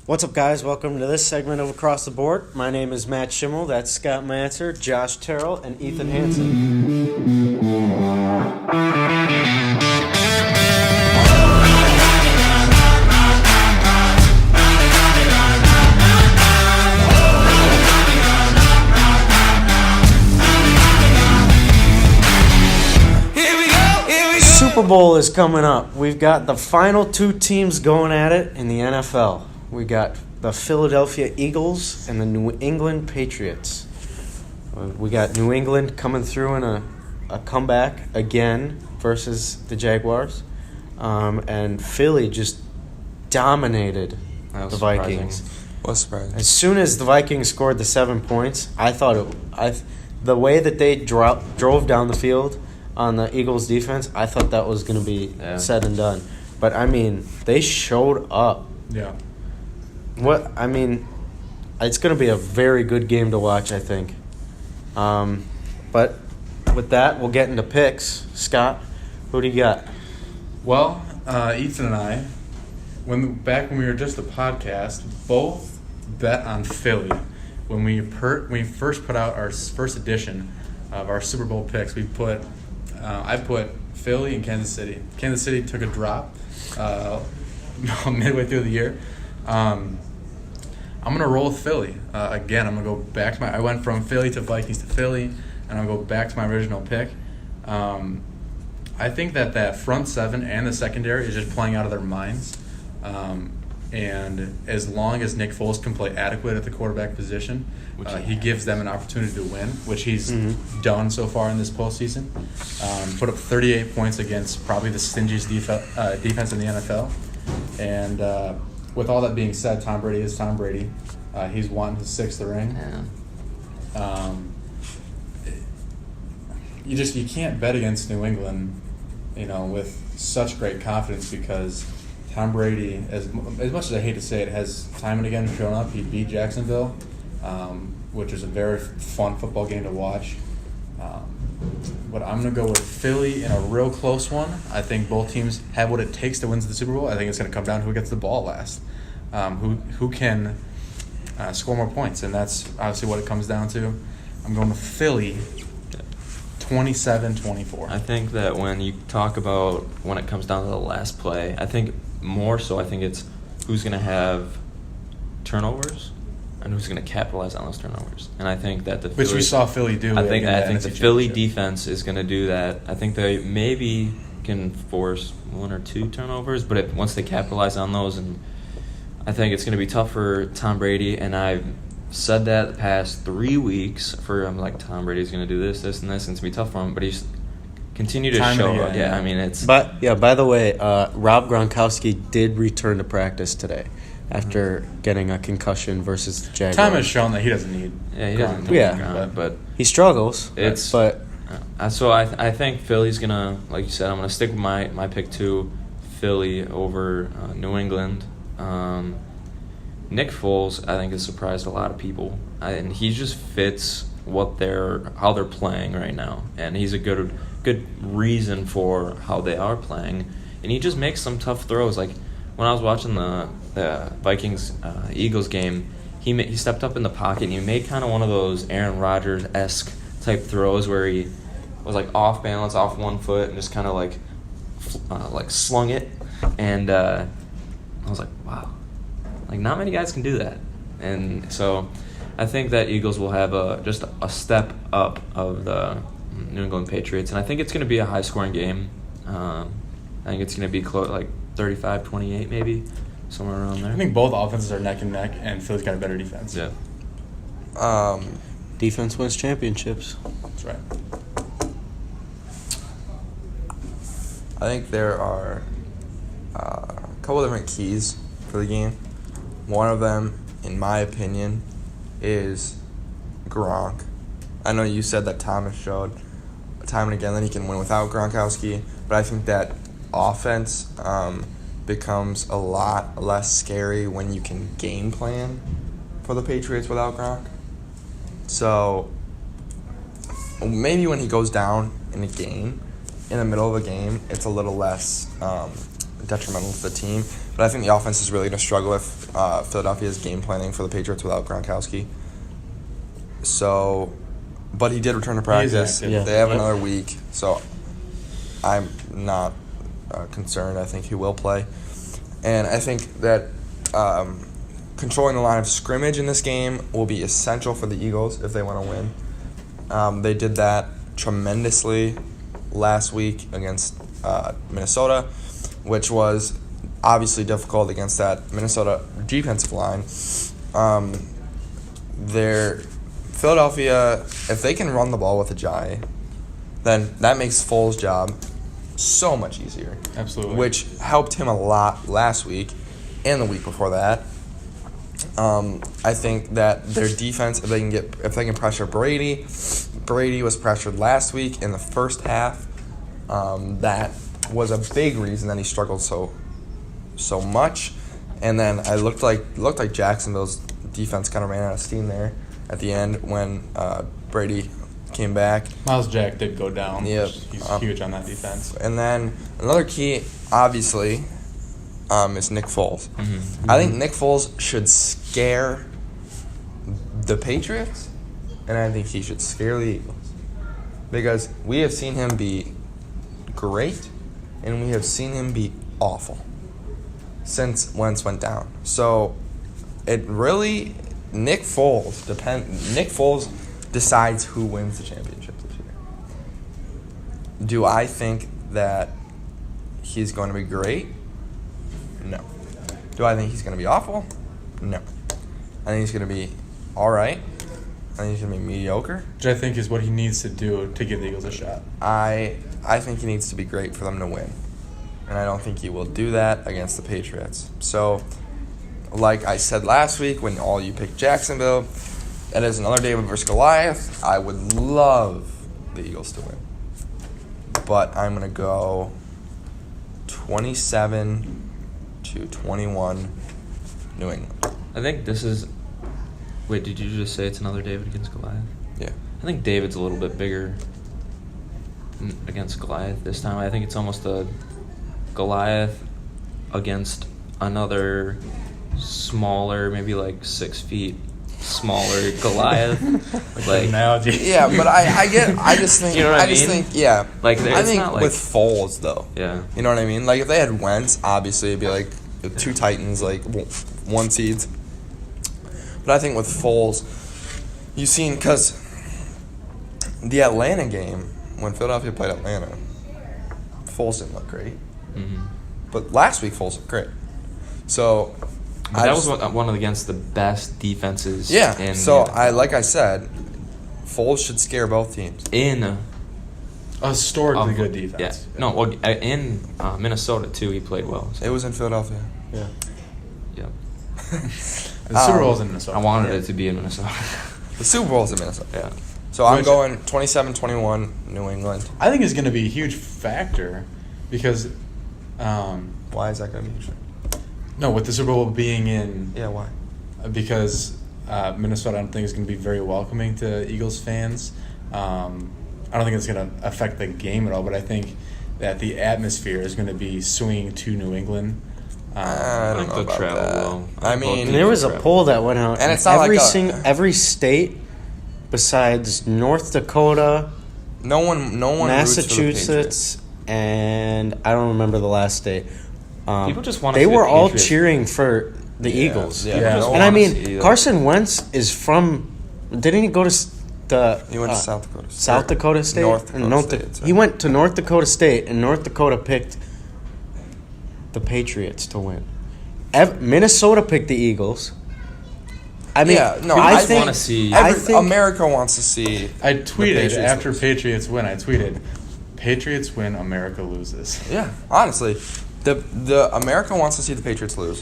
What's up, guys? Welcome to this segment of Across the Board. My name is Matt Schimmel. That's Scott Manser, Josh Terrell, and Ethan Hansen. Super Bowl is coming up. We've got the final two teams going at it in the NFL. We got the Philadelphia Eagles and the New England Patriots. We got New England coming through in a comeback again versus the Jaguars. And Philly just dominated the Vikings. Was surprising. As soon as the Vikings scored the 7 points, I thought the way that they drove down the field on the Eagles' defense, I thought that was going to be said and done. But, I mean, they showed up. Yeah. It's going to be a very good game to watch, I think. But with that, we'll get into picks. Scott, who do you got? Well, Ethan and I, back when we were just a podcast, both bet on Philly. When we first put out our first edition of our Super Bowl picks, I put Philly and Kansas City. Kansas City took a drop midway through the year. I'm going to roll with Philly. Again, I'm going to go back to I went from Philly to Vikings to Philly, and I'll go back to my original pick. I think that front seven and the secondary is just playing out of their minds. And as long as Nick Foles can play adequate at the quarterback position, he gives them an opportunity to win, which he's done so far in this postseason. Put up 38 points against probably the stingiest defense in the NFL. And with all that being said, Tom Brady is Tom Brady. He's won his sixth ring. Yeah. You can't bet against New England, with such great confidence because Tom Brady, as much as I hate to say it, has time and again shown up. He beat Jacksonville, which is a very fun football game to watch. But I'm going to go with Philly in a real close one. I think both teams have what it takes to win the Super Bowl. I think it's going to come down to who gets the ball last, who can score more points, and that's obviously what it comes down to. I'm going with Philly 27-24. I think that when you talk about when it comes down to the last play, I think it's who's going to have turnovers and who's going to capitalize on those turnovers. And I think that which we saw Philly do. I think the Philly defense is going to do that. I think they maybe can force one or two turnovers, but once they capitalize on those, and I think it's going to be tough for Tom Brady. And I've said that the past 3 weeks. I'm like, Tom Brady's going to do this, and it's going to be tough for him. But he's continued to show up. Yeah, I mean it's. But by the way, Rob Gronkowski did return to practice today after getting a concussion versus the Jaguars. Time has shown that he doesn't need. Yeah, he doesn't. But he struggles. So I think Philly's gonna, like you said, I'm gonna stick with my pick too, Philly over New England. Nick Foles, I think, has surprised a lot of people, and he just fits how they're playing right now, and he's a good reason for how they are playing, and he just makes some tough throws. Like when I was watching the Vikings Eagles game, he stepped up in the pocket and he made kind of one of those Aaron Rodgers-esque type throws where he was like off balance, off one foot, and just kind of like slung it, and I was like, wow, like not many guys can do that, and so I think that Eagles will have just a step up of the New England Patriots, and I think it's going to be a high-scoring game. I think it's going to be close, like 35-28 maybe, somewhere around there. I think both offenses are neck and neck, and Philly's got a better defense. Yeah. Defense wins championships. That's right. I think there are a couple different keys for the game. One of them, in my opinion, is Gronk. I know you said that Thomas showed time and again that he can win without Gronkowski, but I think that offense becomes a lot less scary when you can game plan for the Patriots without Gronk. So maybe when he goes down in a game, in the middle of a game, it's a little less detrimental to the team. But I think the offense is really going to struggle with Philadelphia's game planning for the Patriots without Gronkowski. So, but he did return to practice. active. Yeah. They have Yep. another week, so I'm not concerned. I think he will play. And I think that controlling the line of scrimmage in this game will be essential for the Eagles if they want to win. They did that tremendously last week against Minnesota, which was obviously difficult against that Minnesota defensive line. Philadelphia, if they can run the ball with Ajayi, then that makes Foles' job so much easier. Absolutely. Which helped him a lot last week and the week before that. I think that their defense, if they can pressure Brady was pressured last week in the first half. That was a big reason that he struggled so much. And then it looked like Jacksonville's defense kind of ran out of steam there at the end when Brady came back. Miles Jack did go down. Yep. He's huge on that defense. And then another key, obviously, is Nick Foles. Mm-hmm. I think Nick Foles should scare the Patriots, and I think he should scare the Eagles. Because we have seen him be great, and we have seen him be awful since Wentz went down. So it really, Nick Foles decides who wins the championship this year. Do I think that he's going to be great? No. Do I think he's going to be awful? No. I think he's going to be all right. I think he's going to be mediocre. Which I think is what he needs to do to give the Eagles a shot. I think he needs to be great for them to win. And I don't think he will do that against the Patriots. So, like I said last week when all you picked Jacksonville, that is another David versus Goliath. I would love the Eagles to win. But I'm going to go 27-21 New England. I think this is. Wait, did you just say it's another David against Goliath? Yeah. I think David's a little bit bigger against Goliath this time. I think it's almost a Goliath against another smaller, maybe like 6 feet smaller Goliath. Like Analogy. Yeah, but I just think You know what I mean? think yeah. Like, I it's think not like- with Foles though. Yeah. You know what I mean? Like if they had Wentz, obviously it'd be like the two Titans, like one seeds. But I think with Foles, you've seen because the Atlanta game when Philadelphia played Atlanta, Foles didn't look great. Mm-hmm. But last week Foles looked great. So That was one of against the best defenses. yeah. In So the like I said, Foles should scare both teams. in A historically of- good defense. Yeah. No, well, in Minnesota too, he played well. So. It was in Philadelphia. Yeah. Yep. The Super Bowl's in Minnesota. I wanted it to be in Minnesota. The Super Bowl's in Minnesota. Yeah. So I'm Which- going 27-21 New England. I think it's going to be a huge factor because, Why is that going to be huge? no, with the Super Bowl being in, Yeah, why? because Minnesota I don't think is going to be very welcoming to Eagles fans. I don't think it's going to affect the game at all, but I think that the atmosphere is going to be swinging to New England. I don't think know they'll about travel that. well. I Both mean, And there was a poll that went out, And it's not every like every state besides North Dakota, no one roots for the Massachusetts, and I don't remember the last state. People just wanna They see the were all Patriots. cheering for the Yeah, Eagles. yeah. Yeah. No And I wanna mean, see the- Carson Wentz is from. Didn't he go to the? He went to South Dakota. South Dakota State. North Dakota North State, sorry. He went to North Dakota State, and North Dakota picked the Patriots to win. Minnesota picked the Eagles. I mean, yeah, no, I just think wanna see- I think America wants to see. I the tweeted Patriots after lose. Patriots win, I tweeted, Patriots win, America loses. Yeah, honestly, the America wants to see the Patriots lose,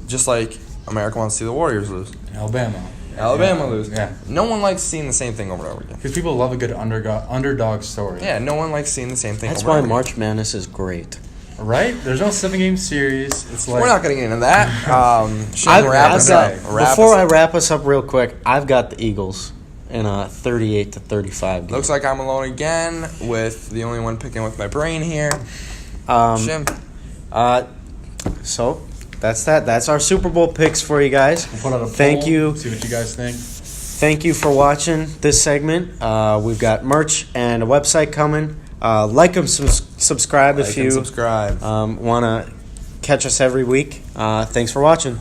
just like America wants to see the Warriors lose. Alabama. Alabama lose. Yeah. No one likes seeing the same thing over and over again. Because people love a good underdog story. Yeah, no one likes seeing the same thing. that's over why and over March Madness is great. Right? There's no 7-game series. It's again. like We're not going to get into that. Shane, I've wrap us up. okay. Before I wrap us up real quick, I've got the Eagles in a 38-35 game. Looks like I'm alone again with the only one picking with my brain here. Um, Shim. So that's that. That's our Super Bowl picks for you guys. We'll put out a Thank poll, you. See what you guys think. Thank you for watching this segment. We've got merch and a website coming. Like and subscribe if Like and you subscribe. want to catch us every week. Thanks for watching.